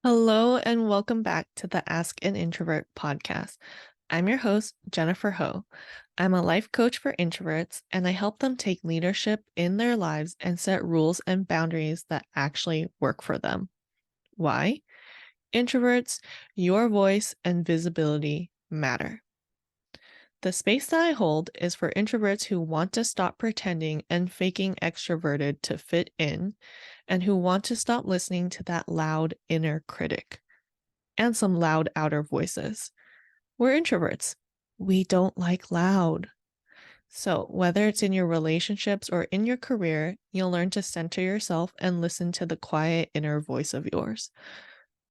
Hello and welcome back to the Ask an Introvert podcast. I'm your host, Jennifer Ho. I'm a life coach for introverts, and I help them take leadership in their lives and set rules and boundaries that actually work for them. Why? Introverts, your voice and visibility matter. The space that I hold is for introverts who want to stop pretending and faking extroverted to fit in, and who want to stop listening to that loud inner critic and some loud outer voices. We're introverts. We don't like loud. So, whether it's in your relationships or in your career, you'll learn to center yourself and listen to the quiet inner voice of yours.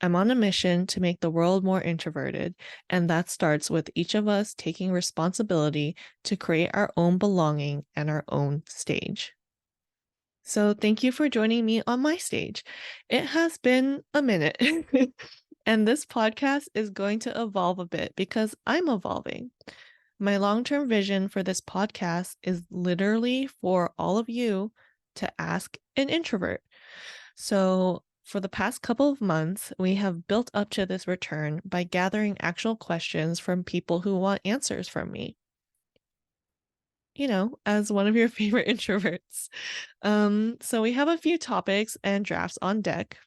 I'm on a mission to make the world more introverted, and that starts with each of us taking responsibility to create our own belonging and our own stage. So, thank you for joining me on my stage. It has been a minute, and this podcast is going to evolve a bit because I'm evolving. My long term vision for this podcast is literally for all of you to ask an introvert. So, for the past couple of months, we have built up to this return by gathering actual questions from people who want answers from me. As one of your favorite introverts. So we have a few topics and drafts on deck.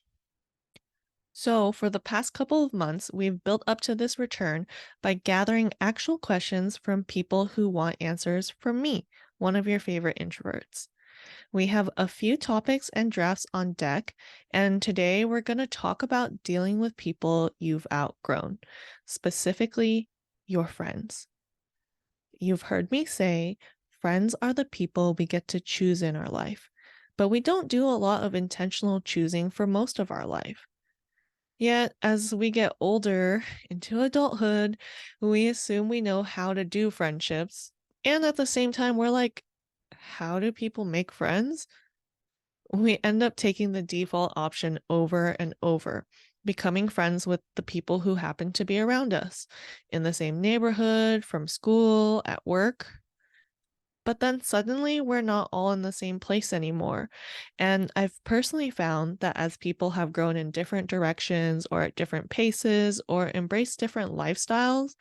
So, for the past couple of months, we've built up to this return by gathering actual questions from people who want answers from me, one of your favorite introverts. We have a few topics and drafts on deck, and today we're going to talk about dealing with people you've outgrown, specifically your friends. You've heard me say friends are the people we get to choose in our life, but we don't do a lot of intentional choosing for most of our life. Yet, as we get older into adulthood, we assume we know how to do friendships. And at the same time, we're like, how do people make friends? We end up taking the default option over and over, becoming friends with the people who happen to be around us in the same neighborhood, from school, at work. But then suddenly we're not all in the same place anymore. And I've personally found that as people have grown in different directions or at different paces or embraced different lifestyles,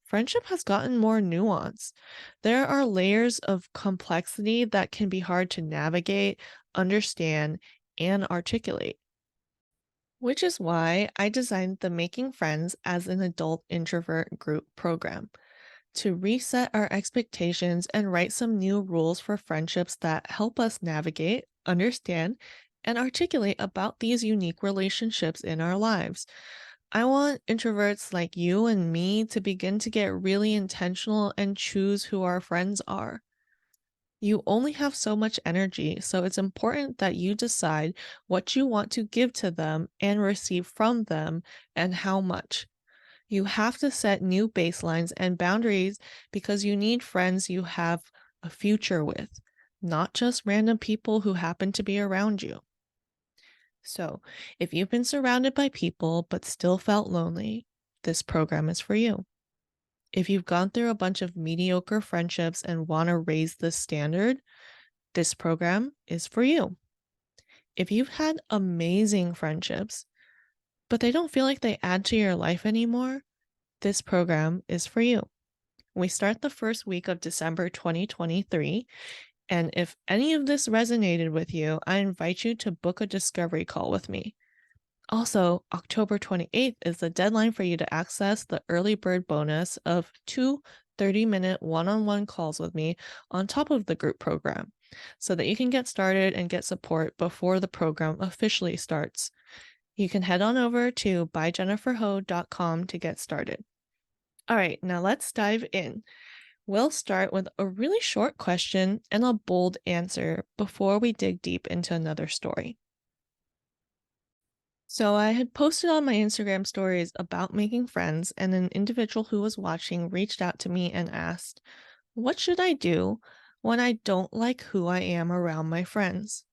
friendship has gotten more nuanced. There are layers of complexity that can be hard to navigate, understand, and articulate. Which is why I designed the Making Friends as an Adult Introvert Group program to reset our expectations and write some new rules for friendships that help us navigate, understand, and articulate about these unique relationships in our lives. I want introverts like you and me to begin to get really intentional and choose who our friends are. You only have so much energy, so it's important that you decide what you want to give to them and receive from them and how much. You have to set new baselines and boundaries because you need friends you have a future with, not just random people who happen to be around you. So, if you've been surrounded by people but still felt lonely, this program is for you. If you've gone through a bunch of mediocre friendships and want to raise the standard, this program is for you. If you've had amazing friendships, but they don't feel like they add to your life anymore, this program is for you. We start the first week of December 2023, and if any of this resonated with you, I invite you to book a discovery call with me. Also, October 28th is the deadline for you to access the early bird bonus of two 30-minute one-on-one calls with me on top of the group program so that you can get started and get support before the program officially starts. You can head on over to byjenniferho.com to get started. All right, now let's dive in. We'll start with a really short question and a bold answer before we dig deep into another story. So, I had posted on my Instagram stories about making friends, and an individual who was watching reached out to me and asked, what should I do when I don't like who I am around my friends?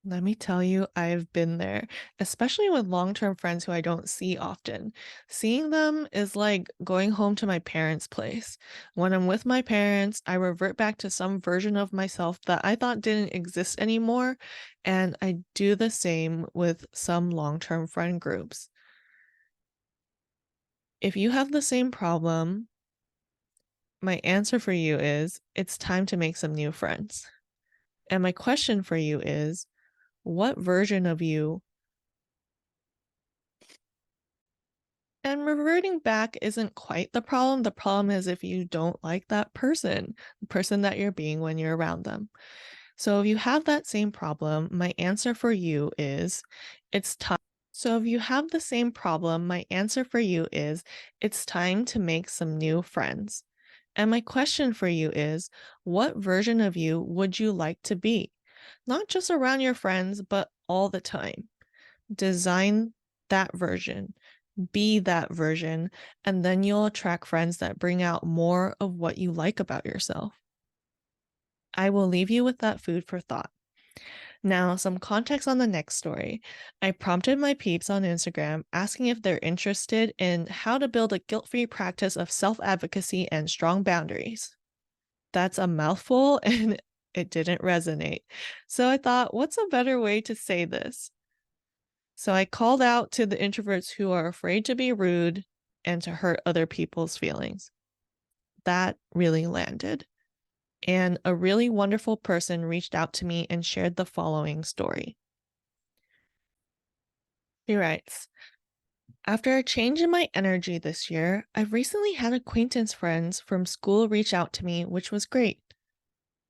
Let me tell you, I've been there, especially with long-term friends who I don't see often. Seeing them is like going home to my parents' place. When I'm with my parents, I revert back to some version of myself that I thought didn't exist anymore, and I do the same with some long-term friend groups. If you have the same problem, my answer for you is it's time to make some new friends. And my question for you is, what version of you And reverting back isn't quite the problem. The problem is if you don't like that person, the person that you're being when you're around them. So if you have that same problem, my answer for you is it's time. So if you have the same problem, my answer for you is it's time to make some new friends. And my question for you is what version of you would you like to be? Not just around your friends, but all the time. Design that version, be that version, and then you'll attract friends that bring out more of what you like about yourself. I will leave you with that food for thought. Now, some context on the next story. I prompted my peeps on Instagram asking if they're interested in how to build a guilt free practice of self advocacy and strong boundaries. That's a mouthful and it didn't resonate. So I thought, what's a better way to say this? So I called out to the introverts who are afraid to be rude and to hurt other people's feelings. That really landed. And a really wonderful person reached out to me and shared the following story. He writes, after a change in my energy this year, I've recently had acquaintance friends from school reach out to me, which was great.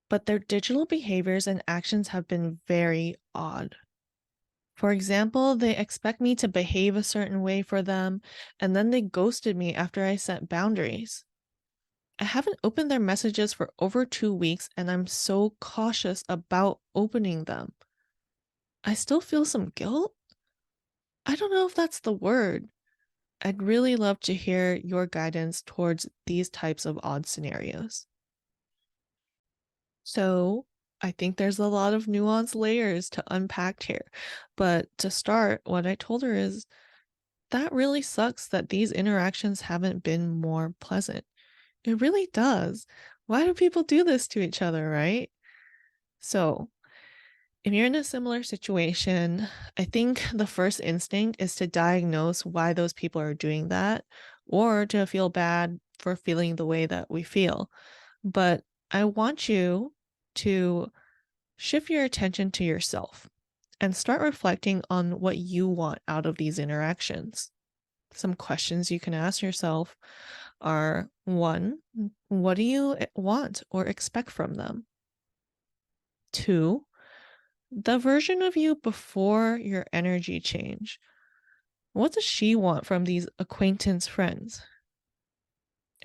But their digital behaviors and actions have been very odd. For example, they expect me to behave a certain way for them, and then they ghosted me after I set boundaries. I haven't opened their messages for over 2 weeks, and I'm so cautious about opening them. I still feel some guilt. I don't know if that's the word. I'd really love to hear your guidance towards these types of odd scenarios. So, I think there's a lot of nuanced layers to unpack here. But to start, what I told her is that really sucks that these interactions haven't been more pleasant. It really does. Why do people do this to each other, right? So, if you're in a similar situation, I think the first instinct is to diagnose why those people are doing that or to feel bad for feeling the way that we feel. But I want you to shift your attention to yourself and start reflecting on what you want out of these interactions. Some questions you can ask yourself are one, what do you want or expect from them? Two, the version of you before your energy change. What does she want from these acquaintance friends?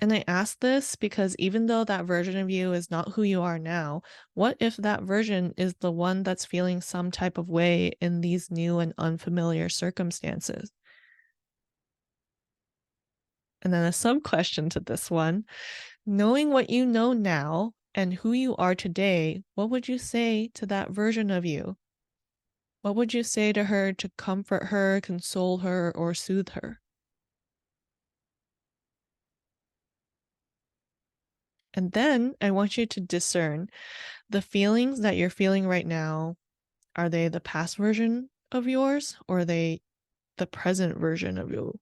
And I ask this because even though that version of you is not who you are now, what if that version is the one that's feeling some type of way in these new and unfamiliar circumstances? And then a sub question to this one, knowing what you know now and who you are today, what would you say to that version of you? What would you say to her to comfort her, console her, or soothe her? And then I want you to discern the feelings that you're feeling right now. Are they the past version of yours or are they the present version of you?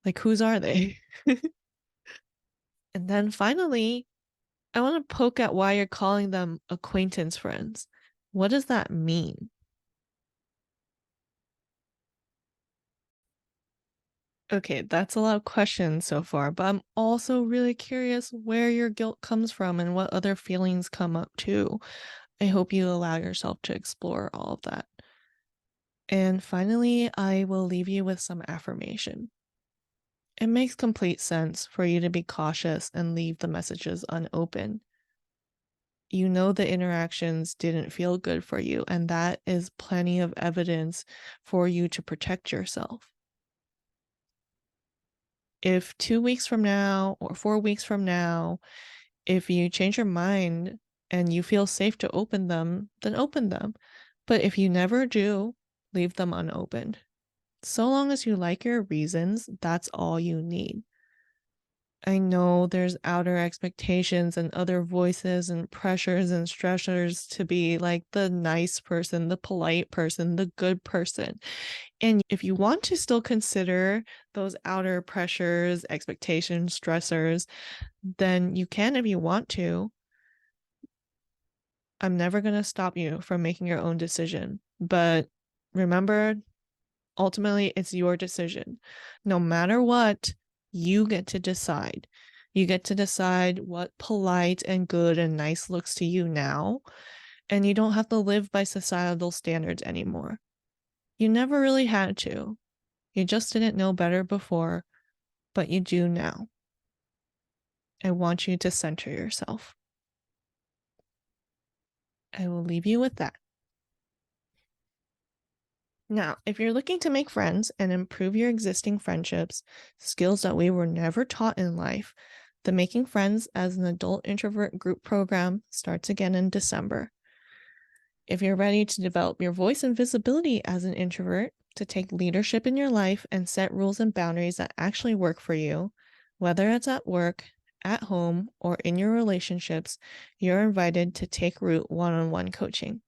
Like, whose are they? And then finally, I want to poke at why you're calling them acquaintance friends. What does that mean? Okay, that's a lot of questions so far, but I'm also really curious where your guilt comes from and what other feelings come up too. I hope you allow yourself to explore all of that. And finally, I will leave you with some affirmation. It makes complete sense for you to be cautious and leave the messages unopened. You know the interactions didn't feel good for you, and that is plenty of evidence for you to protect yourself. If 2 weeks from now or 4 weeks from now, if you change your mind and you feel safe to open them, then open them. But if you never do, leave them unopened. So long as you like your reasons, that's all you need. I know there's outer expectations and other voices and pressures and stressors to be like the nice person, the polite person, the good person. And if you want to still consider those outer pressures, expectations, stressors, then you can if you want to. I'm never going to stop you from making your own decision. But remember, ultimately, it's your decision. No matter what, you get to decide. You get to decide what polite and good and nice looks to you now, and you don't have to live by societal standards anymore. You never really had to. You just didn't know better before, but you do now. I want you to center yourself. I will leave you with that. Now, if you're looking to make friends and improve your existing friendships, skills that we were never taught in life, the Making Friends as an Adult Introvert group program starts again in December. If you're ready to develop your voice and visibility as an introvert, to take leadership in your life and set rules and boundaries that actually work for you, whether it's at work, at home, or in your relationships, you're invited to take Root one-on-one coaching.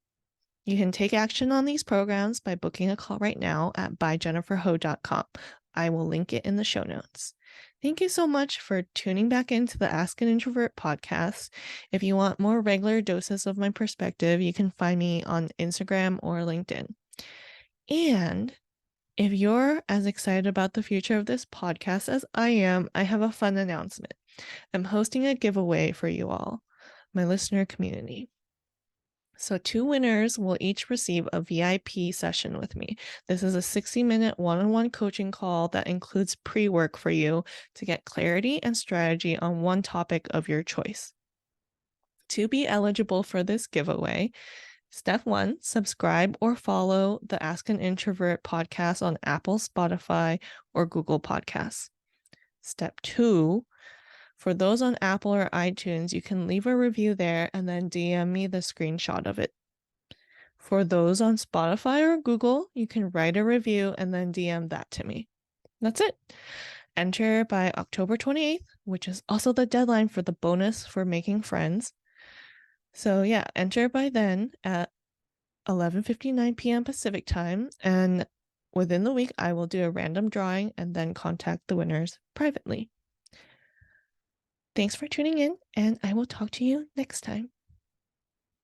You can take action on these programs by booking a call right now at byjenniferho.com. I will link it in the show notes. Thank you so much for tuning back into the Ask an Introvert podcast. If you want more regular doses of my perspective, you can find me on Instagram or LinkedIn. And if you're as excited about the future of this podcast as I am, I have a fun announcement. I'm hosting a giveaway for you all, my listener community. So 2 winners will each receive a VIP session with me. This is a 60-minute one-on-one coaching call that includes pre-work for you to get clarity and strategy on one topic of your choice. To be eligible for this giveaway, step 1, subscribe or follow the Ask an Introvert podcast on Apple, Spotify, or Google Podcasts. Step 2, for those on Apple or iTunes, you can leave a review there and then DM me the screenshot of it. For those on Spotify or Google, you can write a review and then DM that to me. That's it. Enter by October 28th, which is also the deadline for the bonus for making friends. So yeah, enter by then at 11:59 p.m. Pacific time, and within the week I will do a random drawing and then contact the winners privately. Thanks for tuning in, and I will talk to you next time.